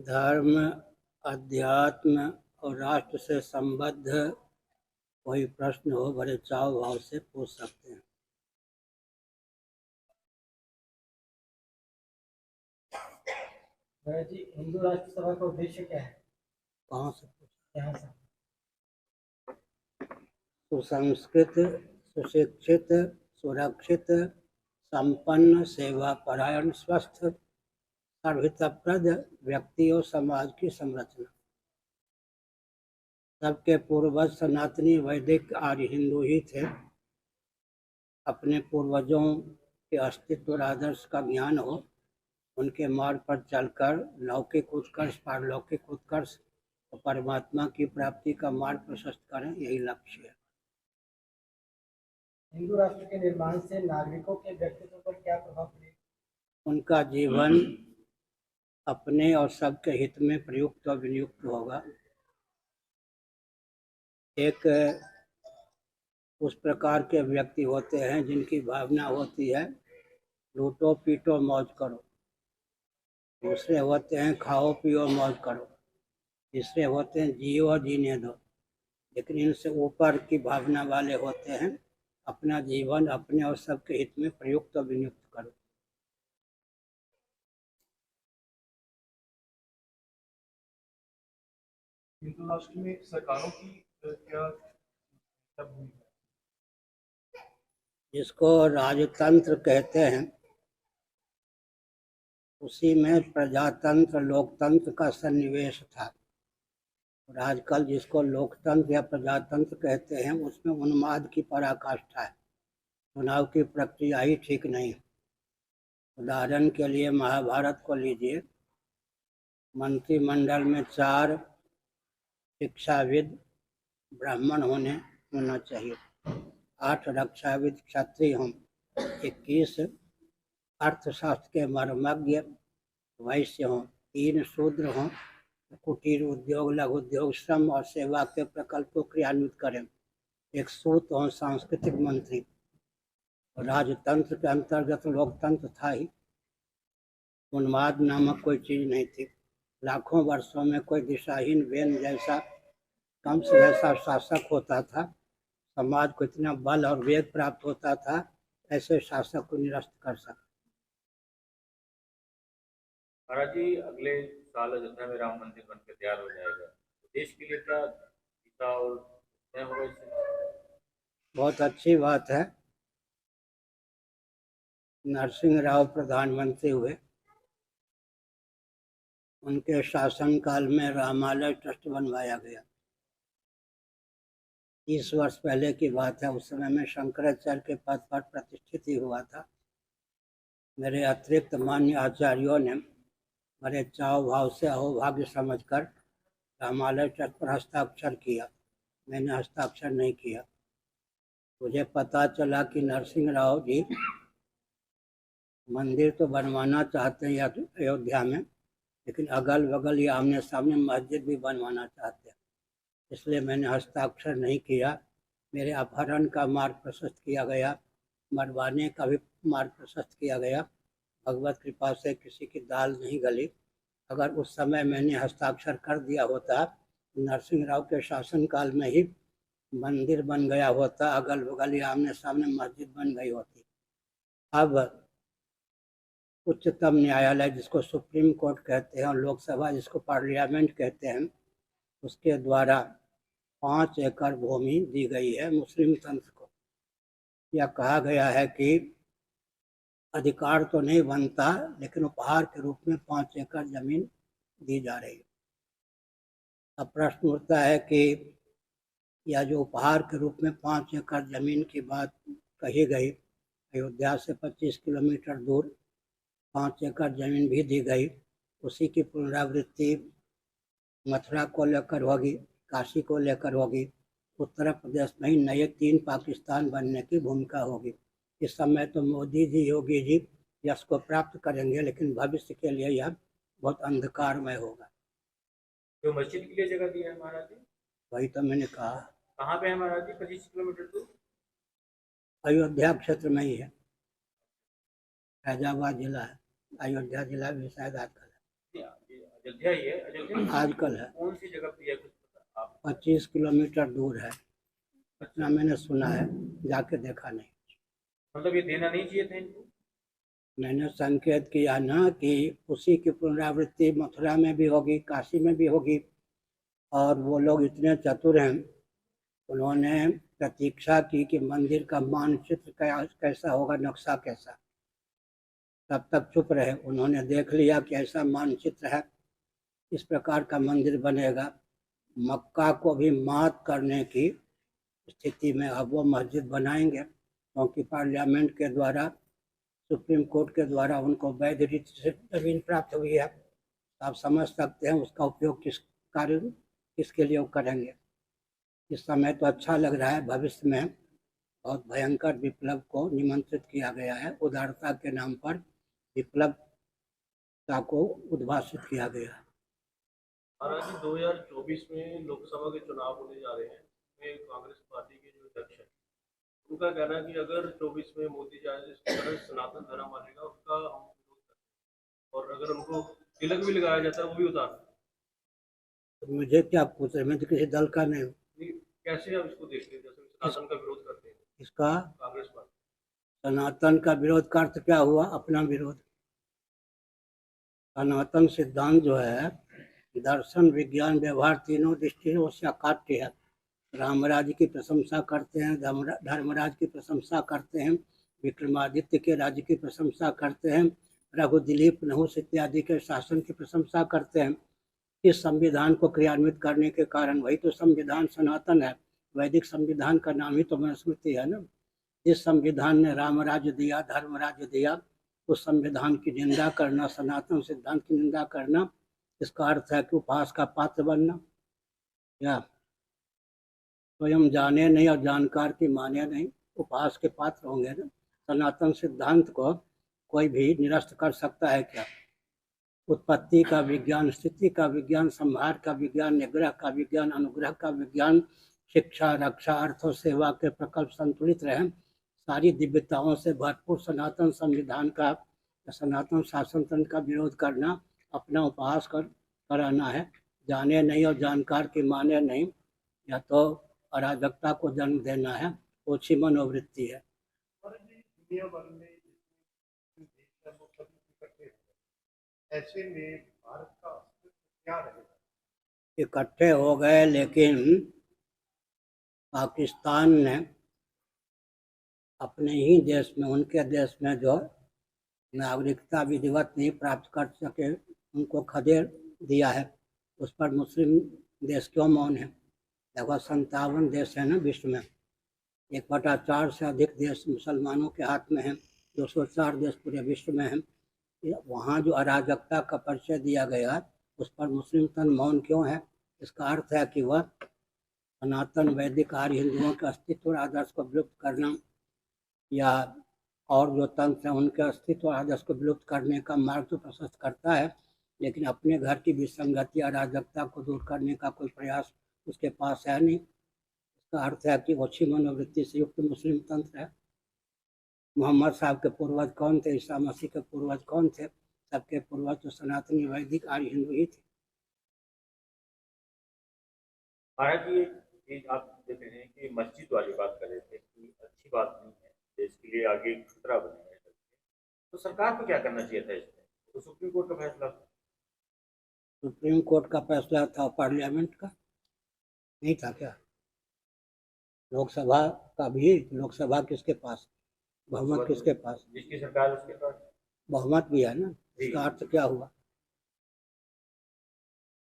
धर्म, अध्यात्म और राष्ट्र से संबद्ध कोई प्रश्न हो बड़े चाव भाव से पूछ सकते हैं। जी, हिंदू राष्ट्र सभा का उद्देश्य क्या है? कहाँ से पूछा? यहाँ से। सुसंस्कृत, सुशिक्षित, सुरक्षित, संपन्न, सेवापरायण, स्वस्थ, सर्वहितप्रद व्यक्ति और समाज की संरचना। सबके पूर्वज सनातनी वैदिक आर्य हिंदू ही थे। अपने पूर्वजों के अस्तित्व और आदर्श का ज्ञान हो, उनके मार्ग पर चलकर लौकिक उत्कर्ष, पारलौकिक उत्कर्ष और परमात्मा की प्राप्ति का मार्ग प्रशस्त करें, यही लक्ष्य है। हिंदू राष्ट्र के निर्माण से नागरिकों के व्यक्तित्व पर क्या प्रभाव पड़ेगा? उनका जीवन अपने और सबके हित में प्रयुक्त और विनियुक्त होगा। एक उस प्रकार के व्यक्ति होते हैं जिनकी भावना होती है लूटो पीटो मौज करो। दूसरे होते हैं खाओ पियो मौज करो। तीसरे होते हैं जियो और जीने दो। लेकिन इनसे ऊपर की भावना वाले होते हैं अपना जीवन अपने और सबके हित में प्रयुक्त और विनियुक्त करो। हिंदू राष्ट्र में सरकारों की क्या भूमिका? जिसको राजतंत्र कहते हैं उसी में प्रजातंत्र लोकतंत्र का सन्निवेश था। और आजकल जिसको लोकतंत्र या प्रजातंत्र कहते हैं उसमें उन्माद की पराकाष्ठा है। चुनाव की प्रक्रिया ही ठीक नहीं। उदाहरण के लिए महाभारत को लीजिए। मंत्रिमंडल में 4 शिक्षाविद ब्राह्मण होना चाहिए, 8 रक्षाविद क्षत्रिय हों, 21 अर्थशास्त्र के मर्मज्ञ वैश्य हों, 3 शूद्र हों, कुटीर उद्योग, लघु उद्योग, श्रम और सेवा के प्रकल्प को क्रियान्वित करें, 1 सूत हों सांस्कृतिक मंत्री। राजतंत्र के अंतर्गत लोकतंत्र था ही। उन्माद नामक कोई चीज नहीं थी। लाखों वर्षों में कोई दिशाहीन वेन जैसा कंस जैसा शासक होता था, समाज को इतना बल और वेग प्राप्त होता था, ऐसे शासक को निरस्त कर सकता। महाराज जी, अगले साल अयोध्या में राम मंदिर बनकर तैयार हो जाएगा, तो देश के लिए क्या दिशा और होगा इससे? बहुत अच्छी बात है। नरसिंह राव प्रधानमंत्री हुए, उनके शासनकाल में रामालय ट्रस्ट बनवाया गया। 30 वर्ष पहले की बात है। उस समय में शंकराचार्य के पद पर प्रतिष्ठित ही हुआ था। मेरे अतिरिक्त मान्य आचार्यों ने बड़े चाव भाव से अहोभाग्य समझकर रामालय ट्रस्ट पर हस्ताक्षर किया। मैंने हस्ताक्षर नहीं किया। मुझे पता चला कि नरसिंह राव जी मंदिर तो बनवाना चाहते हैं अयोध्या में, लेकिन अगल बगल या आमने सामने मस्जिद भी बनवाना चाहते हैं। इसलिए मैंने हस्ताक्षर नहीं किया। मेरे अपहरण का मार्ग प्रशस्त किया गया, मरवाने का भी मार्ग प्रशस्त किया गया। भगवत कृपा से किसी की दाल नहीं गली। अगर उस समय मैंने हस्ताक्षर कर दिया होता, नरसिंह राव के शासनकाल में ही मंदिर बन गया होता, अगल बगल या आमने सामने मस्जिद बन गई होती। अब उच्चतम न्यायालय जिसको सुप्रीम कोर्ट कहते हैं और लोकसभा जिसको पार्लियामेंट कहते हैं, उसके द्वारा 5 एकड़ भूमि दी गई है मुस्लिम तंत्र को। यह कहा गया है कि अधिकार तो नहीं बनता, लेकिन उपहार के रूप में 5 एकड़ जमीन दी जा रही है। अब प्रश्न उठता है कि यह जो उपहार के रूप में 5 एकड़ जमीन की बात कही गई, अयोध्या से 25 किलोमीटर दूर 5 एकड़ जमीन भी दी गई, उसी की पुनरावृत्ति मथुरा को लेकर होगी, काशी को लेकर होगी, उत्तर प्रदेश में ही नए 3 पाकिस्तान बनने की भूमिका होगी। इस समय तो मोदी जी, योगी जी यश को प्राप्त करेंगे, लेकिन भविष्य के लिए यह बहुत अंधकारमय होगा। जो मस्जिद के लिए जगह दी है महाराज जी, वही तो मैंने कहा, कहाँ पे है महाराज जी? 25 किलोमीटर दूर अयोध्या क्षेत्र में ही है, फैजाबाद जिला है, अयोध्या जिला भी शायद आजकल है। अयोध्या ही है। अयोध्या आजकल है, कौन सी जगह पे है, कुछ पता आप? 25 किलोमीटर दूर है, इतना मैंने सुना है, जाके देखा नहीं। मतलब ये देना नहीं चाहिए था इनको? मैंने संकेत किया ना कि उसी की पुनरावृत्ति मथुरा में भी होगी, काशी में भी होगी, और वो लोग इतने चतुर हैं, उन्होंने प्रतीक्षा की कि मंदिर का मानचित्र कैसा होगा, नक्शा कैसा। तब तक चुप रहे, उन्होंने देख लिया कि ऐसा मानचित्र है, इस प्रकार का मंदिर बनेगा। मक्का को भी मात करने की स्थिति में अब वो मस्जिद बनाएंगे, क्योंकि पार्लियामेंट के द्वारा, सुप्रीम कोर्ट के द्वारा उनको वैध रीति से जमीन प्राप्त हुई है। आप समझ सकते हैं उसका उपयोग किसके लिए करेंगे। इस समय तो अच्छा लग रहा है, भविष्य में बहुत भयंकर विप्लव को निमंत्रित किया गया है, उदारता के नाम पर विप्लवता को उद्भासित किया गया है। महाराज जी 2024 में लोकसभा के चुनाव होने जा रहे हैं, उसमें कांग्रेस पार्टी के जो अध्यक्ष हैं उनका कहना है कि अगर 24 में मोदी जी आए जिस तरह सनातन धर्म मानेगा उसका हम विरोध करते हैं, और अगर उनको तिलक भी लगाया जाता है वो भी उतार। तो मुझे क्या पूछ रहे, मैं तो किसी दल का नहीं हूँ। कैसे आप इसको देखते हैं, जैसे सनातन का विरोध करते हैं इसका कांग्रेस पार्टी? सनातन का विरोध का अर्थ क्या हुआ? अपना विरोध। सनातन सिद्धांत जो है, दर्शन, विज्ञान, व्यवहार तीनों दृष्टियों से अकाट्य है। रामराज की प्रशंसा करते हैं, धर्मराज की प्रशंसा करते हैं, विक्रमादित्य के राज्य की प्रशंसा करते हैं, रघु, दिलीप, नहुस इत्यादि के शासन की प्रशंसा करते हैं। इस संविधान को क्रियान्वित करने के कारण, वही तो संविधान सनातन है। वैदिक संविधान का नाम ही तो मनुस्मृति है ना। जिस संविधान ने रामराज्य दिया, धर्मराज्य दिया, उस संविधान की निंदा करना, सनातन सिद्धांत की निंदा करना, इसका अर्थ है कि उपहास का पात्र बनना। या स्वयं जाने नहीं और जानकार की माने नहीं, उपहास के पात्र होंगे ना। सनातन सिद्धांत को कोई भी निरस्त कर सकता है क्या? उत्पत्ति का विज्ञान, स्थिति का विज्ञान, संहार का विज्ञान, निग्रह का विज्ञान, अनुग्रह का विज्ञान, शिक्षा, रक्षा, अर्थ और सेवा के प्रकल्प संतुलित रहे, सारी दिव्यताओं से भरपूर सनातन संविधान का, सनातन शासन तंत्र का विरोध करना, अपना उपहास कराना है। जाने नहीं और जानकार की माने नहीं, या तो अराजकता को जन्म देना है, ओछी मनोवृत्ति है। दुनिया भर में ऐसे में भारत का अस्तित्व क्या रहेगा? इकट्ठे हो गए, लेकिन पाकिस्तान ने अपने ही देश में, उनके देश में जो नागरिकता विधिवत नहीं प्राप्त कर सके, उनको खदेड़ दिया है। उस पर मुस्लिम देश क्यों मौन है? लगभग 57 देश है ना विश्व में, 1/4 से अधिक देश मुसलमानों के हाथ में है, 204 देश पूरे विश्व में हैं। वहाँ जो अराजकता का परिचय दिया गया, उस पर मुस्लिम तन मौन क्यों है? इसका अर्थ है कि वह सनातन वैदिक आर्य हिंदुओं के अस्तित्व और आदर्श को विलुप्त करना, या और जो तंत्र हैं उनके अस्तित्व और आदर्श को विलुप्त करने का मार्ग तो प्रशस्त करता है, लेकिन अपने घर की विसंगति, अराजकता को दूर करने का कोई प्रयास उसके पास है नहीं। इसका अर्थ है कि ओछी मनोवृत्ति से युक्त मुस्लिम तंत्र है। मोहम्मद साहब के पूर्वज कौन थे? ईसा मसीह के पूर्वज कौन थे? सबके पूर्वज तो सनातनी वैदिक आर्य हिंदू ही थे। महाराज जी, एक चीज आप देख रहे हैं कि मस्जिद वाली बात कर रहे थे कि अच्छी बात नहीं है, देश के लिए आगे खतरा बनेगा, तो सरकार को क्या करना चाहिए था इसमें? तो सुप्रीम कोर्ट का फैसला था। सुप्रीम कोर्ट का फैसला था, पार्लियामेंट का नहीं था क्या? लोकसभा का भी, लोकसभा किसके पास, बहुमत किसके पास? जिसकी सरकार उसके पास बहुमत भी है ना। इसका अर्थ क्या हुआ?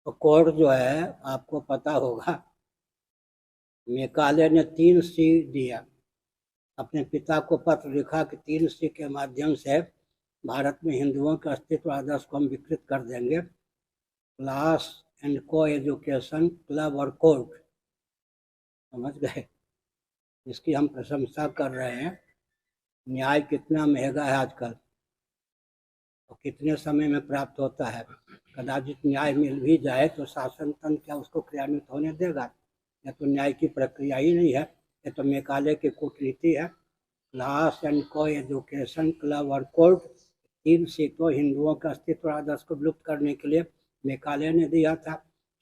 तो कोर्ट जो है, आपको पता होगा, मेकाले ने 3 सी दिया, अपने पिता को पत्र लिखा कि 3 सी के माध्यम से भारत में हिंदुओं के अस्तित्व आदर्श को हम विकृत कर देंगे। क्लास एंड को एजुकेशन, क्लब और कोर्ट, समझ गए, इसकी हम प्रशंसा कर रहे हैं। न्याय कितना महंगा है आजकल और कितने समय में प्राप्त होता है। कदाचित न्याय मिल भी जाए तो शासन तंत्र क्या उसको क्रियान्वित होने देगा? यह तो न्याय की प्रक्रिया ही नहीं है, ये तो मेकाले की कूटनीति है। क्लास एंड को एजुकेशन, क्लब और कोर्ट, 3 सी तो हिंदुओं के अस्तित्व आदर्श को विलुप्त करने के लिए मेकाले ने दिया था।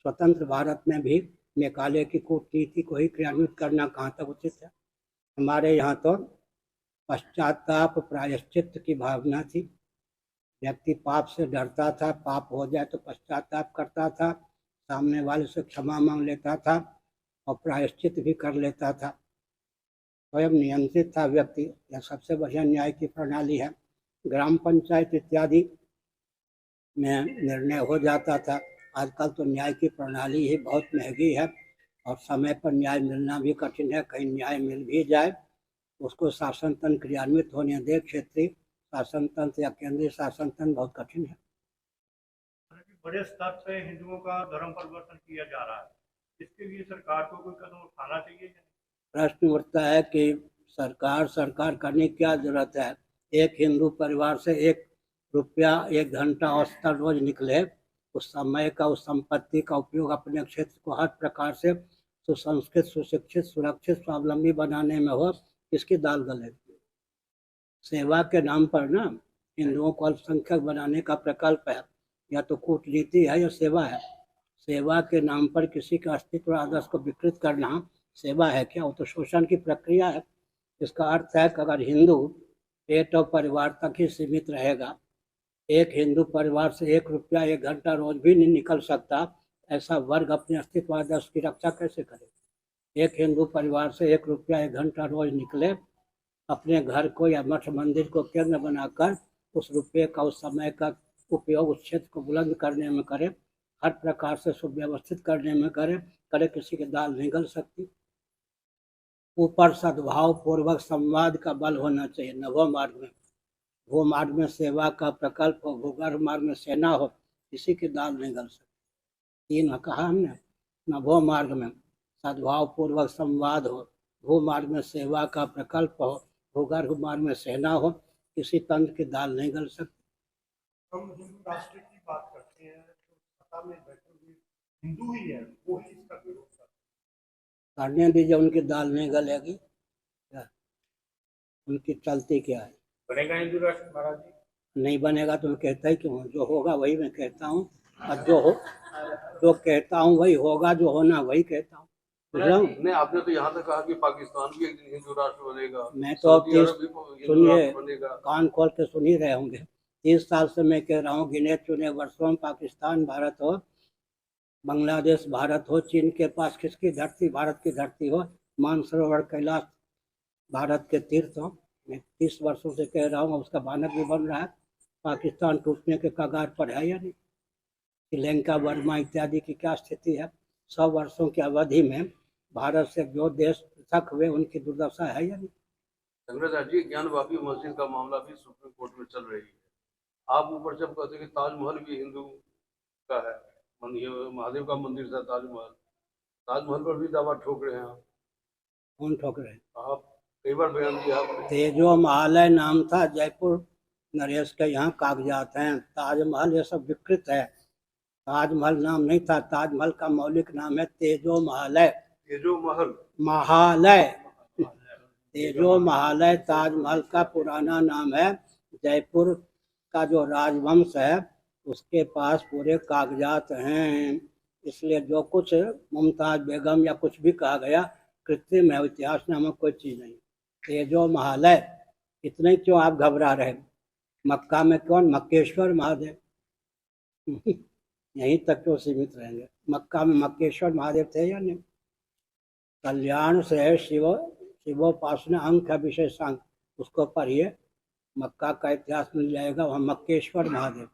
स्वतंत्र भारत में भी मेकाले की कूटनीति को ही क्रियान्वित करना कहाँ तक उचित है? हमारे यहाँ तो पश्चाताप प्रायश्चित की भावना थी। व्यक्ति पाप से डरता था, पाप हो जाए तो पश्चाताप करता था, सामने वाले से क्षमा मांग लेता था और प्रायश्चित भी कर लेता था, स्वयं नियंत्रित था व्यक्ति। यह सबसे बढ़िया न्याय की प्रणाली है। ग्राम पंचायत इत्यादि में निर्णय हो जाता था। आजकल तो न्याय की प्रणाली ही बहुत महंगी है और समय पर न्याय मिलना भी कठिन है। कहीं न्याय मिल भी जाए उसको शासन तंत्र क्रियान्वित होने दे, क्षेत्रीय शासन तंत्र या केंद्रीय शासन तंत्र, बहुत कठिन है। बड़े स्तर से हिंदुओं का धर्म परिवर्तन किया जा रहा है, इसके लिए सरकार को कोई कदम उठाना चाहिए? प्रश्न उठता है कि सरकार करने की क्या जरूरत है? एक हिंदू परिवार से 1 रुपया 1 घंटा औसतन रोज निकले, उस समय का, उस संपत्ति का उपयोग अपने क्षेत्र को हर प्रकार से सुसंस्कृत, सुशिक्षित, सुरक्षित, स्वावलंबी बनाने में हो, इसकी दाल गले। सेवा के नाम पर ना हिंदुओं को अल्पसंख्यक बनाने का प्रकल्प है। या तो कूटनीति है या सेवा है। सेवा के नाम पर किसी का अस्तित्व आदर्श को विकृत करना सेवा है क्या? वो तो शोषण की प्रक्रिया है। इसका अर्थ है कि अगर हिंदू पेट और परिवार तक ही सीमित रहेगा, एक हिंदू परिवार से 1 रुपया 1 घंटा रोज भी नहीं निकल सकता, ऐसा वर्ग अपने अस्तित्व आदर्श की रक्षा कैसे करे? एक हिंदू परिवार से 1 रुपया 1 घंटा रोज निकले, अपने घर को या मठ मंदिर को केंद्र बनाकर उस रुपये का, उस समय का उपयोग उस क्षेत्र को बुलंद करने में करे, हर प्रकार से सुव्यवस्थित करने में करे, किसी की दाल नहीं गल सकती। ऊपर सद्भाव पूर्वक संवाद का बल होना चाहिए। नभो मार्ग में, भू मार्ग में सेवा का प्रकल्प हो, भूगर्भ मार्ग में सेना हो, किसी की दाल नहीं गल सकती। 3 कहा हमने। नभो मार्ग में सद्भाव पूर्वक संवाद हो, भू मार्ग में सेवा का प्रकल्प हो, भूगर्भ मार्ग में सेना हो, किसी तंत्र की दाल नहीं गल सकती। हम हिंदू राष्ट्र की बात करते हैं तो सत्ता में बैठे हुए हिंदू ही है, वो ही इसका विरोध करते हैं। करने दीजिए, उनकी दाल नहीं गलेगी। उनकी चलती क्या है? बनेगा हिंदू राष्ट्र महाराज जी? नहीं बनेगा तो मैं कहता ही क्यों? जो होगा वही मैं कहता हूँ, और जो कहता हूँ वही होगा, जो होना वही कहता हूँ। नहीं, आपने तो यहाँ तक कहा कि पाकिस्तान भी एक दिन हिंदू राष्ट्र बनेगा। मैं तो अब सुनिए, कान खोल के सुन ही रहे होंगे। 30 साल से मैं कह रहा हूँ, गिने चुने वर्षों में पाकिस्तान भारत हो, बांग्लादेश भारत हो, चीन के पास किसकी धरती भारत की धरती हो, मानसरोवर कैलाश भारत के तीर्थ हो। मैं 30 वर्षों से कह रहा हूँ, उसका मानक भी बन रहा है। पाकिस्तान टूटने के कगार पर है या नहीं? श्रीलंका, बर्मा इत्यादि की क्या स्थिति है? 100 वर्षों की अवधि में भारत से जो देश पृथक हुए उनकी दुर्दशा है या नहीं? संग्रह जी, ज्ञानवापी मस्जिद का मामला भी सुप्रीम कोर्ट में चल रही है। आप ऊपर जब कहते हैं कि ताजमहल भी हिंदू का है, महादेव का मंदिर था ताजमहल पर भी दावा ठोक रहे हैं आप। कौन ठोक रहे हैं? आप कई बार बयान दिया आपने। तेजो महालय नाम था, जयपुर नरेश के यहाँ कागजात हैं। ताजमहल ये सब विकृत है। ताजमहल नाम नहीं था, ताजमहल का मौलिक नाम है तेजो महालय। तेजो महल महालय, तेजो महालय ताजमहल का पुराना नाम है। जयपुर का जो राजवंश है उसके पास पूरे कागजात हैं। इसलिए जो कुछ मुमताज बेगम या कुछ भी कहा गया कृत्रिम है, इतिहास नामक कोई चीज़ नहीं। तेजो महालय, इतने क्यों आप घबरा रहे? मक्का में कौन? मक्केश्वर महादेव। यहीं तक क्यों सीमित रहेंगे? मक्का में मक्केश्वर महादेव थे या नहीं? कल्याण से शिवोपासना अंक है विशेषांक, उसको पढ़िए, मक्का का इतिहास मिल जाएगा, वहाँ मक्केश्वर महादेव।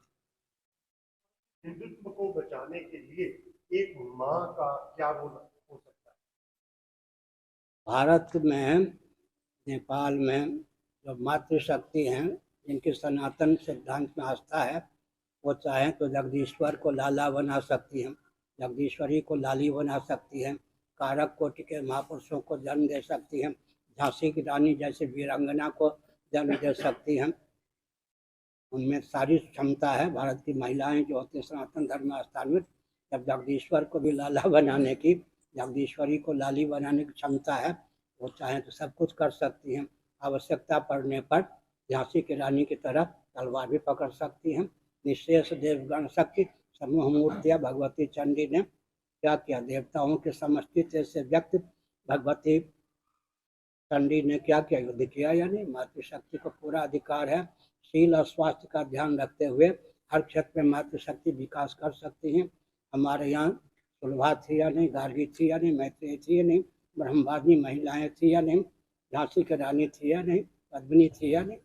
हिंदुत्व को बचाने के लिए एक माँ का क्या रोल हो सकता है? भारत में, नेपाल में जो मातृशक्ति हैं, जिनकी सनातन सिद्धांत में आस्था है, वो चाहें तो जगदीश्वर को लाला बना सकती हैं, जगदीश्वरी को लाली बना सकती हैं, कारक कोटि के महापुरुषों को जन्म दे सकती हैं, झांसी की रानी जैसे वीरांगना को जन्म दे सकती हैं। उनमें सारी क्षमता है। भारत की महिलाएं जो होती हैं सनातन धर्म में आस्थान्वित, जब जगदीश्वर को भी लाला बनाने की, जगदीश्वरी को लाली बनाने की क्षमता है, वो चाहें तो सब कुछ कर सकती हैं। आवश्यकता पड़ने पर झांसी की रानी की तरह तलवार भी पकड़ सकती हैं। निशेष देवगण शक्ति समूह मूर्तियाँ भगवती चंडी ने क्या किया, देवताओं के समष्टि से व्यक्त भगवती चंडी ने क्या किया, युद्ध किया। यानी मातृशक्ति को पूरा अधिकार है। शील और स्वास्थ्य का ध्यान रखते हुए हर क्षेत्र में मातृशक्ति विकास कर सकती हैं। हमारे यहाँ सुलभा थी या नहीं, गार्गी थी या नहीं, मैत्री थी या नहीं, ब्रह्मवादी महिलाएं थी या नहीं, झांसी की रानी थी या नहीं, पद्मिनी थी या नहीं।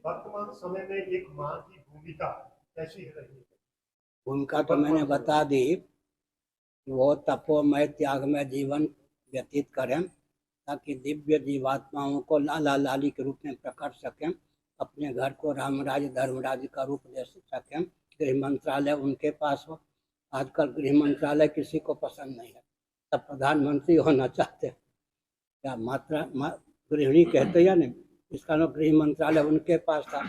वर्तमान समय में एक माँ की भूमिका कैसी रही है? भूमिका तो मैंने बता दी, वो तपोमय त्यागमय जीवन व्यतीत करें ताकि दिव्य जीवात्माओं को लाला लाली के रूप में प्रकट सकें, अपने घर को रामराज धर्मराज का रूप दे सकें। गृह मंत्रालय उनके पास हो। आजकल गृह मंत्रालय किसी को पसंद नहीं है, सब प्रधानमंत्री होना चाहते हैं। क्या गृहिणी कहते या नहीं, इसका नाम गृह मंत्रालय उनके पास था।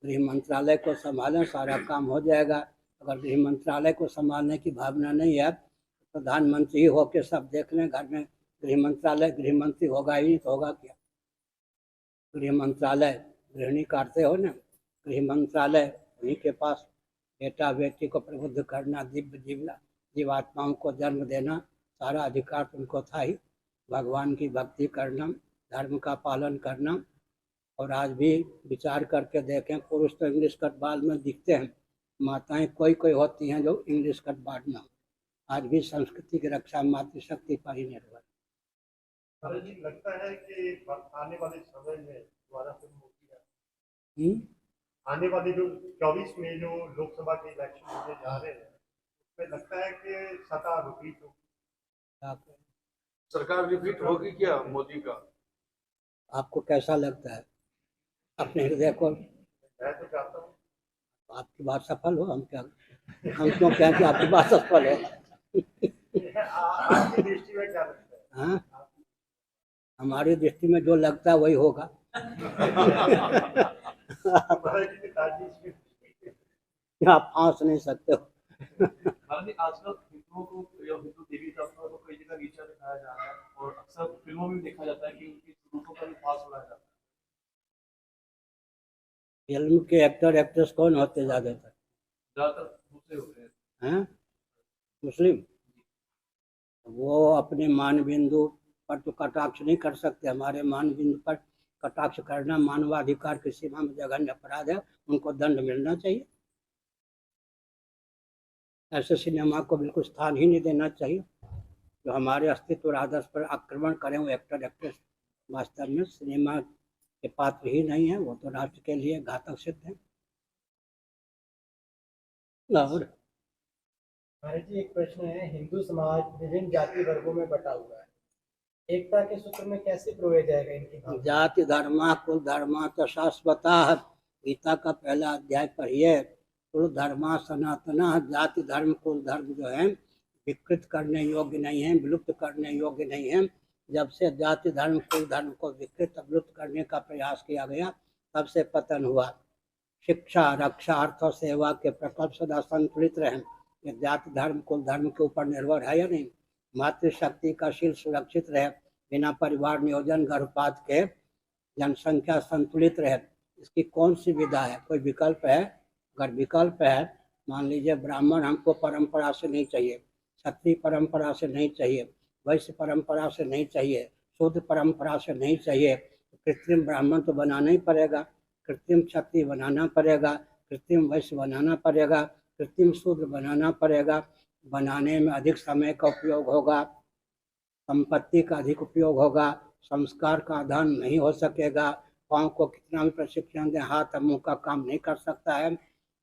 गृह मंत्रालय को संभालें, सारा काम हो जाएगा। अगर गृह मंत्रालय को संभालने की भावना नहीं है तो प्रधानमंत्री हो के सब देख लें, घर में गृह मंत्री होगा ही तो होगा क्या। गृह मंत्रालय गृहिणी काटते हो ना, गृह मंत्रालय उन्हीं के पास। बेटा बेटी को प्रबुद्ध करना, दिव्य जीवात्माओं को जन्म देना, सारा अधिकार उनको था ही। भगवान की भक्ति करना, धर्म का पालन करना। और आज भी विचार करके देखें, पुरुष तो इंग्लिश कट बाल में दिखते हैं, माताएं कोई होती हैं जो इंग्लिश कट बाल में। आज भी संस्कृति की रक्षा मातृशक्ति पर ही निर्भर है। जी लगता है कि आने वाले समय में दोबारा फिर मोदी आने वाले जो 24 में जो लोकसभा के इलेक्शन होने जा रहे हैं, उसमें लगता है कि सत्ता रिपीट होगी, सरकार रिपीट होगी क्या मोदी का? आपको कैसा लगता है? अपने हृदय को। मैं तो चाहता हूँ आपकी बात सफल हो, हम क्यों कहें कि आपकी बात सफल हो। आपकी दृष्टि में क्या लगता है? हाँ, हमारी दृष्टि में जो लगता है वही होगा। आप फांस नहीं सकते हो। आजकल हिंदुओं को या हिंदू देवी देवताओं को कई जगह नीचा दिखाया जा रहा है और अक्सर फिल्मों में देखा जाता है कि उनके स्वरूपों का भी फांस उड़ाया जाता है। फिल्म के एक्टर एक्ट्रेस कौन होते ज्यादातर? ज्यादातर दूसरे होते हैं। हैं? मुस्लिम। वो अपने मान बिंदु पर तो कटाक्ष नहीं कर सकते। हमारे मान बिंदु पर कटाक्ष करना मानवाधिकार की सीमा में जघन्य अपराध है, उनको दंड मिलना चाहिए। ऐसे सिनेमा को बिल्कुल स्थान ही नहीं देना चाहिए। जो हमारे अस्तित्व और आदर्श पर आक्रमण करें वो एक्टर एक्ट्रेस वास्तव में सिनेमा के पात्र ही नहीं है, वो तो राष्ट्र के लिए घातक सिद्ध है। और महाराज जी एक प्रश्न है, हिंदू समाज विभिन्न जाति वर्गों में बटा हुआ है, एकता के सूत्र में कैसे पिरोया जाएगा इनकी भावना? जाति धर्मा कुल धर्मा तो शाश्वता, गीता का पहला अध्याय पढ़िए। कुल धर्मा सनातना, जाति धर्म कुल धर्म जो है विकृत करने योग्य नहीं है, विलुप्त करने योग्य नहीं है। जब से जाति धर्म कुल धर्म को विकृत विलुप्त करने का प्रयास किया गया तब से पतन हुआ। शिक्षा रक्षा अर्थ और सेवा के प्रकल्प सदा संतुलित रहे। ये जाति धर्म कुल धर्म के ऊपर निर्भर है या नहीं? मातृशक्ति का शील सुरक्षित रहे, बिना परिवार नियोजन गर्भपात के जनसंख्या संतुलित रहे, इसकी कौन सी विधा है? कोई विकल्प है? अगर विकल्प है, मान लीजिए ब्राह्मण हमको परंपरा से नहीं चाहिए, क्षत्रिय परंपरा से नहीं चाहिए, वैश्य परंपरा से नहीं चाहिए, शूद्र परंपरा से नहीं चाहिए, तो कृत्रिम ब्राह्मण तो बनाना ही पड़ेगा, कृत्रिम क्षत्रिय बनाना पड़ेगा, कृत्रिम वैश्य बनाना पड़ेगा, कृत्रिम शूद्र बनाना पड़ेगा। बनाने में अधिक समय का उपयोग होगा, संपत्ति का अधिक उपयोग होगा, संस्कार का आधान नहीं हो सकेगा। पाँव को कितना भी प्रशिक्षण दें, हाथ और मुँह का काम नहीं कर सकता है।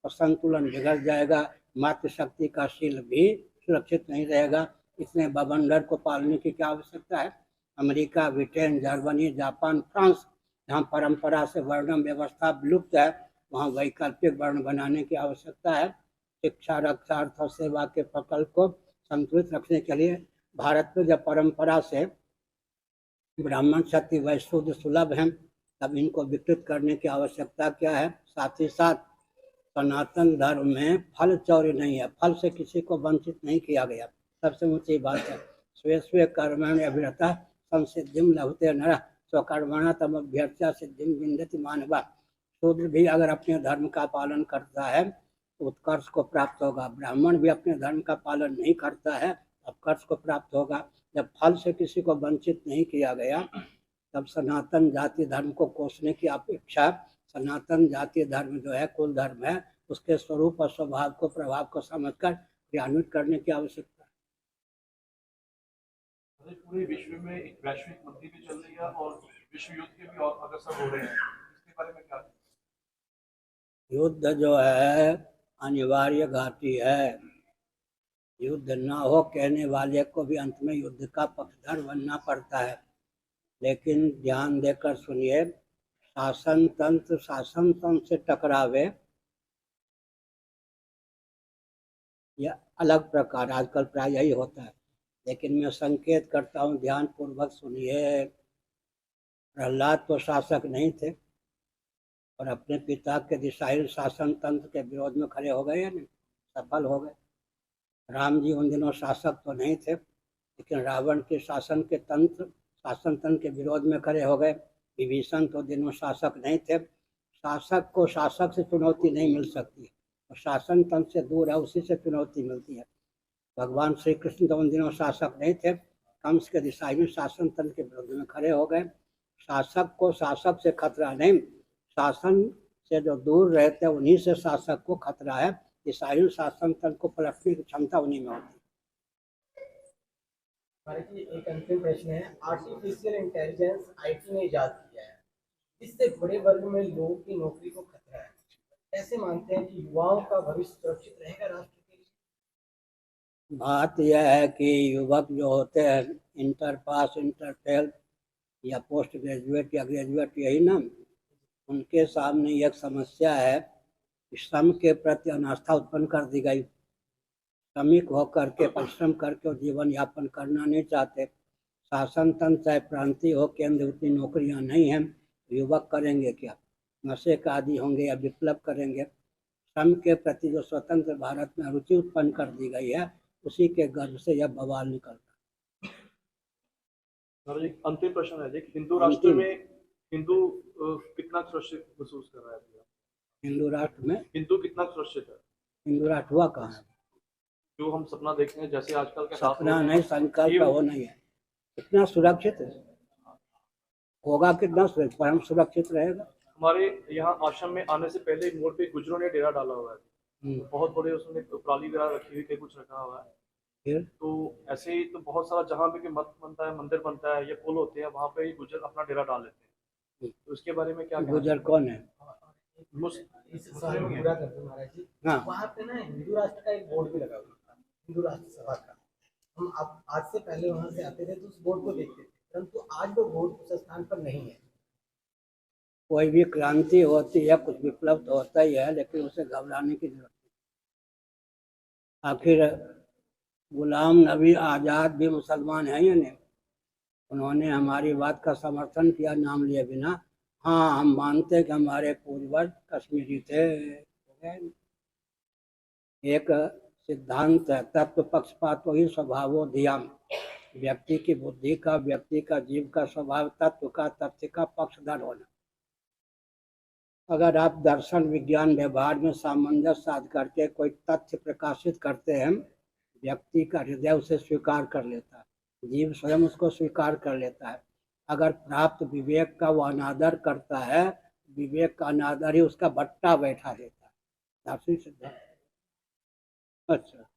तो संतुलन बिगड़ जाएगा, मातृशक्ति का शील भी सुरक्षित नहीं रहेगा। इसलिए बवंडर को पालने की क्या आवश्यकता है? America, Britain, Germany, Japan, France, जहाँ परंपरा से वर्ण व्यवस्था विलुप्त है, वहाँ वैकल्पिक वर्ण बनाने की आवश्यकता है। शिक्षा, रक्षा, अर्थ और सेवा के प्रकल्प को संतुलित रखने के लिए भारत में जब परंपरा से ब्राह्मण, क्षत्रिय, वैश्य, शूद्र सुलभ हैं, तब इनको विकृत करने की आवश्यकता क्या है? साथ ही साथ सनातन धर्म में फल चौरी नहीं है, फल से किसी को वंचित नहीं किया गया। सबसे ऊंची बात है, स्वे स्वे कर्मण्य अभिरता संसिद्धिम लभते नरः स्वकर्मणा तमभ्यर्च्या सिद्धिम विन्दति मानवः। शूद्र भी अगर अपने धर्म का पालन करता है तो उत्कर्ष को प्राप्त होगा, ब्राह्मण भी अपने धर्म का पालन नहीं करता है, अपकर्ष को प्राप्त होगा। जब फल से किसी को वंचित नहीं किया गया, तब सनातन जाति धर्म को कोसने की अपेक्षा सनातन जाति धर्म जो है, कुल धर्म है, उसके स्वरूप और स्वभाव को, प्रभाव को समझकर क्रियान्वित करने की आवश्यकता है। पूरे विश्व में एक वैश्विक मंदी भी चल रही है और विश्व युद्ध के भी और अग्रसर हो रहे हैं, इसके बारे में क्या? युद्ध जो है अनिवार्य घाटी है। युद्ध ना हो कहने वाले को भी अंत में युद्ध का पक्षधर बनना पड़ता है। लेकिन ध्यान देकर सुनिए, शासन तंत्र से टकरावे, यह अलग प्रकार आजकल प्राय यही होता है। लेकिन मैं संकेत करता हूँ, ध्यान पूर्वक सुनिए। प्रहलाद तो शासक नहीं थे और अपने पिता के दिशाहीन शासन तंत्र के विरोध में खड़े हो गए, नहीं सफल हो गए। राम जी उन दिनों शासक तो नहीं थे, लेकिन रावण के शासन तंत्र के विरोध में खड़े हो गए। विभीषण तो दिनों शासक नहीं थे। शासक को शासक से चुनौती नहीं मिल सकती है, और शासन तंत्र से दूर है, उसी से चुनौती मिलती है। भगवान श्री कृष्ण तो उन दिनों शासक नहीं थे, कंस के दिशाहीन शासन तंत्र के विरोध में खड़े हो गए। शासक को शासक से खतरा नहीं, शासन से जो दूर रहते हैं उन्हीं से शासक को खतरा है। दिशाहीन शासन तंत्र को पलटने की क्षमता उन्हीं में होती है। एक अंतिम प्रश्न है, आर्टिफिशियल इंटेलिजेंस आईटी ने इजाद किया है, इससे बड़े वर्ग में लोगों की नौकरी को खतरा है। कैसे मानते हैं कि युवाओं का भविष्य सुरक्षित रहेगा राष्ट्र के लिए? बात यह है कि युवक जो होते हैं, इंटर पास, इंटर फेल या पोस्ट ग्रेजुएट या ग्रेजुएट, यही ना, उनके सामने एक समस्या है कि श्रम के प्रति अनास्था उत्पन्न कर दी गई। श्रमिक होकर के, परिश्रम करके जीवन यापन करना नहीं चाहते। शासन तंत्र चाहे प्रांतीय हो, केंद्र, उतनी नौकरियां नहीं हैं। युवक करेंगे क्या? नशे का आदी होंगे या विप्लव करेंगे? श्रम के प्रति जो स्वतंत्र भारत में रुचि उत्पन्न कर दी गई है, उसी के गर्भ से यह बवाल निकलता है। अंतिम प्रश्न है जी, हिंदू राष्ट्र में हिंदू कितना सुरक्षित महसूस कर रहा है? हिंदू राष्ट्र में हिंदू कितना सुरक्षित है? हिंदू राष्ट्र हुआ कहाँ है? जो हम सपना देखते हैं, जैसे आजकल के सपना नहीं, संकल्प वो नहीं है। कितना सुरक्षित है होगा, कितना सुरक्षित, परम सुरक्षित रहेगा। हमारे यहाँ आश्रम में आने से पहले मोड़ पे गुजरों ने डेरा डाला हुआ है, बहुत बड़े, उसमें पराली वगैरह रखी हुई, कुछ रखा हुआ है। फिर तो ऐसे ही तो बहुत सारा, जहाँ भी मठ बनता है, मंदिर बनता है या पुल होते हैं, वहाँ पे ही गुजर अपना डेरा डाल लेते हैं। तो उसके बारे में क्या? गुजर कौन है? इस सवाल को पूरा करते महाराज जी। हाँ। वहाँ पे ना हिंदू राष्ट्र का एक बोर्ड भी लगा हुआ था, हिंदू राष्ट्र सभा का। हम आज से पहले वहाँ से आते थे तो उस बोर्ड को देखते थे, परंतु आज वो बोर्ड उस स्थान पर नहीं है। कोई भी क्रांति होती है, कुछ विप्लव तो होता ही है, लेकिन उसे घबराने की जरूरत नहीं। आखिर गुलाम नबी आज़ाद भी मुसलमान हैं या नहीं? उन्होंने हमारी बात का समर्थन किया नाम लिए बिना। हाँ, हम मानते कि हमारे पूर्वज कश्मीरी थे। एक सिद्धांत है, तत्व पक्षपातो ही स्वभावो धियाम। व्यक्ति की बुद्धि का, व्यक्ति का जीव का स्वभाव, तत्व का, तथ्य का पक्षधर होना। अगर आप दर्शन, विज्ञान, व्यवहार में सामंजस्य साध करके कोई तथ्य प्रकाशित करते हैं, व्यक्ति का हृदय उसे स्वीकार कर लेता है, जीव स्वयं उसको स्वीकार कर लेता है। अगर प्राप्त विवेक का वो अनादर करता है, विवेक का अनादर ही उसका भट्टा बैठा देता है। दार्शनिक सिद्धांत। अच्छा।